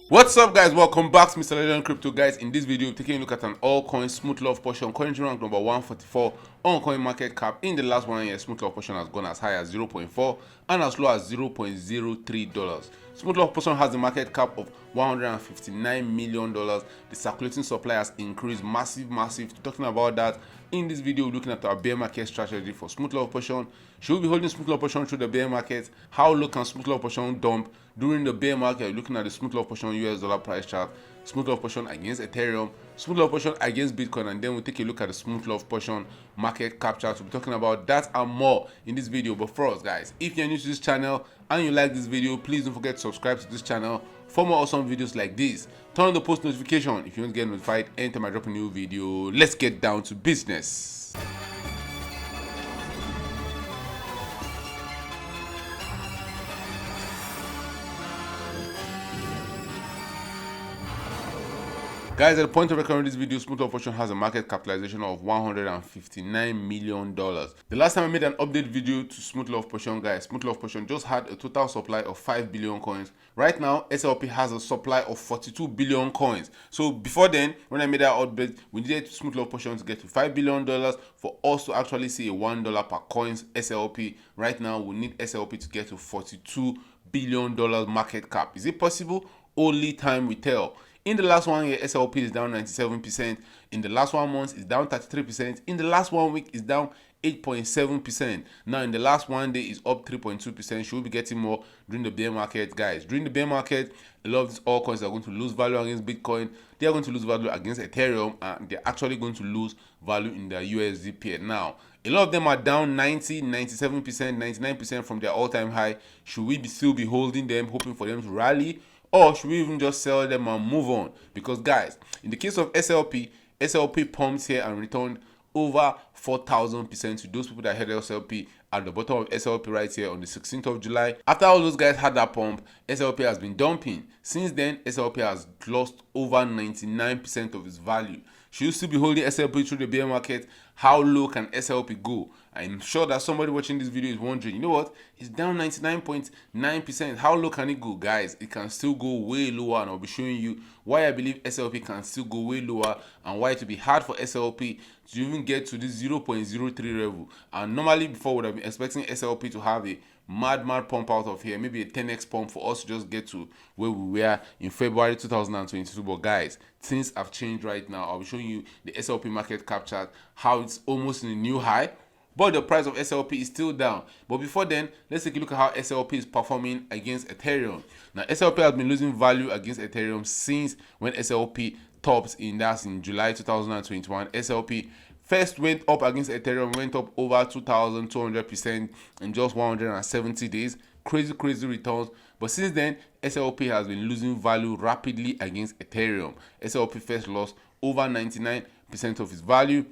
What's up, guys? Welcome back to Mr. Legend Crypto. Guys, in this video, taking a look at an altcoin Smooth Love portion currently ranked number 144 on coin market cap. In the last 1 year, Smooth Love portion has gone as high as 0.4 and as low as $0.03. Smooth Love portion has a market cap of $159 million. The circulating supply has increased massive. Talking about that in this video, looking at our bear market strategy for Smooth Love portion. Should we be holding Smooth Love portion through the bear market? How low can Smooth Love portion dump during the bear market? Looking at the Smooth Love portion US dollar price chart, Smooth Love portion against Ethereum, Smooth Love portion against Bitcoin, and then we'll take a look at the Smooth Love portion market cap chart. We'll be talking about that and more in this video. But first, guys, if you're new to this channel and you like this video, please don't forget to subscribe to this channel for more awesome videos like this. Turn on the post notification if you want to get notified anytime I drop a new video. Let's get down to business. Guys, at the point of recording this video, Smooth Love portion has a market capitalization of $159 million. The last time I made an update video to Smooth Love portion, guys, Smooth Love portion just had a total supply of 5 billion coins. Right now, SLP has a supply of 42 billion coins. So before then, when I made that update, we needed Smooth Love portion to get to $5 billion for us to actually see a $1 per coins SLP. Right now, we need SLP to get to $42 billion market cap. Is it possible? Only time will tell. In the last 1 year, SLP is down 97%. In the last 1 month, it's down 33%. In the last 1 week, it's down 8.7%. Now, in the last 1 day, it's up 3.2%. Should we be getting more during the bear market, guys? During the bear market, a lot of these altcoins are going to lose value against Bitcoin. They are going to lose value against Ethereum, and they're actually going to lose value in their USD pair. Now, a lot of them are down 90, 97%, 99% from their all-time high. Should we still be holding them, hoping for them to rally? Or should we even just sell them and move on? Because, guys, in the case of SLP pumped here and returned over 4,000% to those people that had SLP at the bottom of SLP right here on the 16th of July. After all those guys had that pump, SLP has been dumping. Since then, SLP has lost over 99% of its value. Should you still be holding SLP through the bear market? How low can SLP go? I'm sure that somebody watching this video is wondering, you know what? It's down 99.9%. How low can it go? Guys, it can still go way lower, and I'll be showing you why I believe SLP can still go way lower and why it will be hard for SLP to even get to this 0.03 level. And normally before, would have been expecting SLP to have a mad pump out of here, maybe a 10x pump for us to just get to where we were in February 2022. But guys, things have changed right now. I'll be showing you the SLP market cap chart, how it's almost in a new high, but the price of SLP is still down. But before then, let's take a look at how SLP is performing against Ethereum. Now, SLP has been losing value against Ethereum since when SLP topped in July 2021. SLP first went up against Ethereum, went up over 2,200% in just 170 days. Crazy returns. But since then, SLP has been losing value rapidly against Ethereum. SLP first lost over 99% of its value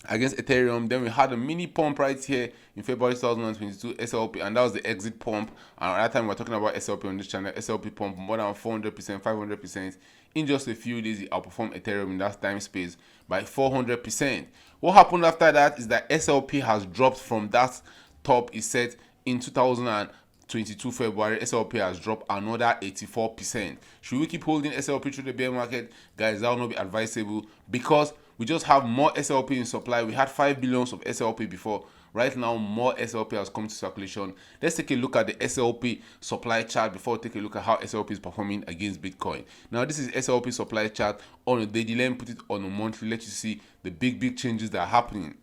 against Ethereum. Then we had a mini pump right here in February 2022 SLP, and that was the exit pump. And at that time, we were talking about SLP on this channel. SLP pump more than 400%, 500%. In just a few days, it outperformed Ethereum in that time space by 400%. What happened after that is that SLP has dropped from that top it set in 2022 February. SLP has dropped another 84%. Should we keep holding SLP through the bear market? Guys, that will not be advisable because we just have more SLP in supply. We had 5 billion of SLP before. Right now, more SLP has come to circulation. Let's take a look at the SLP supply chart before we take a look at how SLP is performing against Bitcoin. Now, this is SLP supply chart on a daily. Let me put it on a monthly. Let you see the big changes that are happening.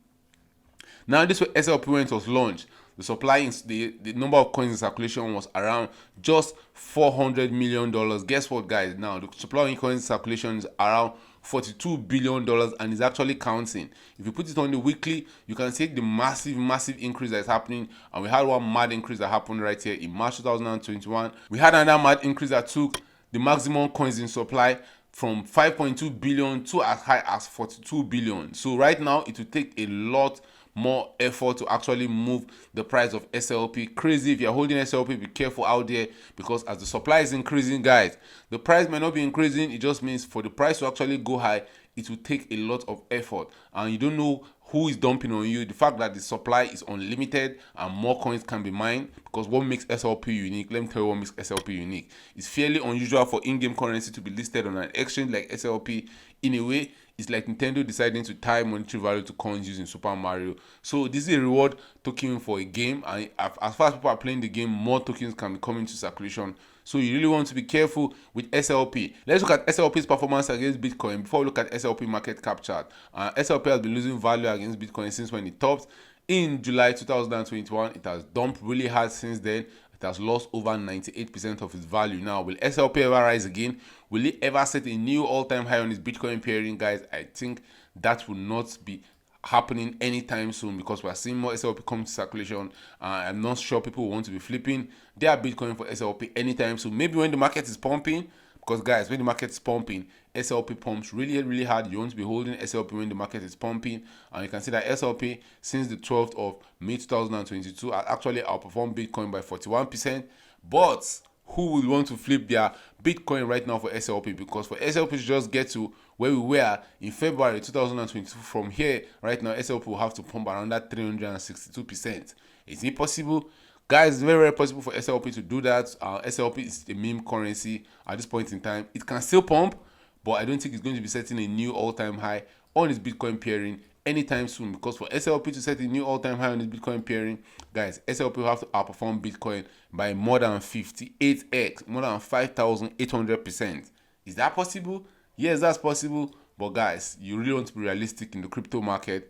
Now, this was SLP when it was launched. The supply, the number of coins in circulation was around just $400 million. Guess what, guys? Now, the supply in coins in circulation is around $42 billion and is actually counting. If you put it on the weekly, you can see the massive increase that is happening. And we had one mad increase that happened right here in March 2021. We had another mad increase that took the maximum coins in supply from 5.2 billion to as high as 42 billion. So right now, it will take a lot more effort to actually move the price of SLP. Crazy. If you're holding SLP, be careful out there, because as the supply is increasing, guys, the price may not be increasing. It just means for the price to actually go high, it will take a lot of effort, and you don't know who is dumping on you, the fact that the supply is unlimited and more coins can be mined. Because what makes SLP unique, let me tell you what makes SLP unique. It's fairly unusual for in-game currency to be listed on an exchange like SLP. In a way, it's like Nintendo deciding to tie monetary value to coins using Super Mario. So this is a reward token for a game, and as far as people are playing the game, more tokens can be coming to circulation. So you really want to be careful with SLP. Let's look at SLP's performance against Bitcoin before we look at SLP market cap chart. SLP has been losing value against Bitcoin since when it topped in July 2021. It has dumped really hard since then. It has lost over 98% of its value. Now, will SLP ever rise again? Will it ever set a new all-time high on its Bitcoin pairing, guys? I think that will not be happening anytime soon, because we are seeing more SLP come to circulation. I'm not sure people want to be flipping their Bitcoin for SLP anytime soon. Maybe when the market is pumping, because guys, when the market is pumping, SLP pumps really hard. You want to be holding SLP when the market is pumping, and you can see that SLP since the 12th of May 2022 has actually outperformed Bitcoin by 41%. But who will want to flip their Bitcoin right now for SLP? Because for SLP to just get to where we were in February 2022, from here right now, SLP will have to pump around that 362%. Is it possible? Guys, it's very possible for SLP to do that. SLP is a meme currency at this point in time. It can still pump, but I don't think it's going to be setting a new all-time high on its Bitcoin pairing anytime soon. Because for SLP to set a new all-time high on its Bitcoin pairing, guys, SLP will have to outperform Bitcoin by more than 58x, more than 5,800%. Is that possible? Yes, that's possible. But guys, you really want to be realistic in the crypto market.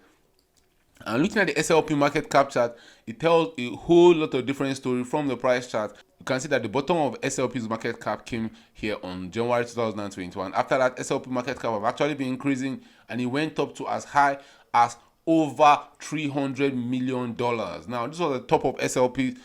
And looking at the SLP market cap chart, it tells a whole lot of different story from the price chart. You can see that the bottom of SLP's market cap came here on January 2021. After that, SLP market cap have actually been increasing, and it went up to as high as over $300 million. Now, this was the top of SLP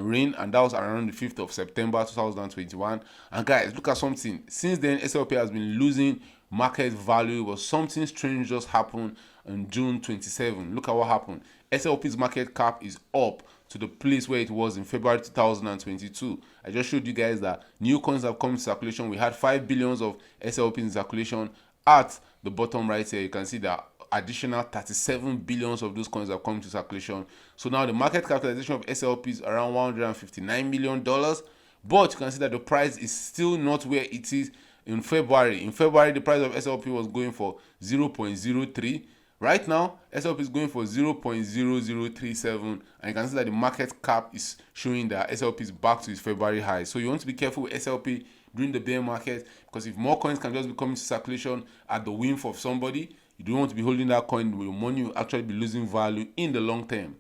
reign, and that was around the 5th of September 2021. And guys, look at something. Since then, SLP has been losing market value. But something strange just happened on June 27. Look at what happened. SLP's market cap is up to the place where it was in February 2022. I just showed you guys that new coins have come into circulation. We had 5 billions of SLP in circulation. At the bottom right here, you can see that additional 37 billions of those coins have come to circulation. So now the market capitalization of SLP is around $159 million. But you can see that the price is still not where it is in February. In February, the price of SLP was going for 0.03. Right now, SLP is going for 0.0037, and you can see that the market cap is showing that SLP is back to its February high. So you want to be careful with SLP during the bear market, because if more coins can just be coming to circulation at the whim of somebody, you don't want to be holding that coin. Your money will actually be losing value in the long term.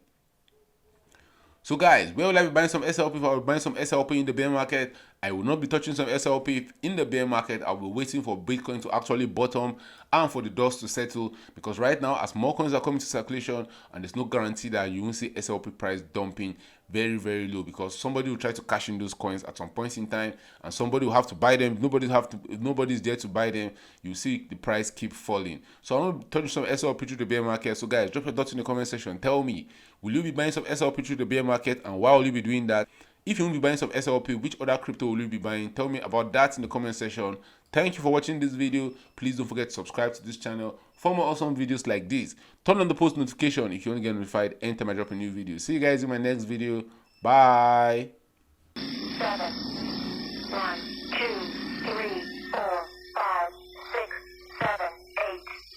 So guys, where will I be buying some SLP? If I will be buying some SLP in the bear market, I will not be touching some SLP in the bear market. I will be waiting for Bitcoin to actually bottom and for the dust to settle, because right now, as more coins are coming to circulation, and there's no guarantee that you won't see SLP price dumping very low, because somebody will try to cash in those coins at some point in time, and somebody will have to buy them. If nobody's there to buy them, you see the price keep falling. So I'm going to touch some SLP through the bear market. So guys, drop your thoughts in the comment section. Tell me, will you be buying some SLP through the bear market, and why will you be doing that? If you will be buying some SLP, which other crypto will you be buying? Tell me about that in the comment section. Thank you for watching this video. Please don't forget to subscribe to this channel for more awesome videos like this. Turn on the post notification if you want to get notified anytime I drop a new video. See you guys in my next video. Bye. 7, 1.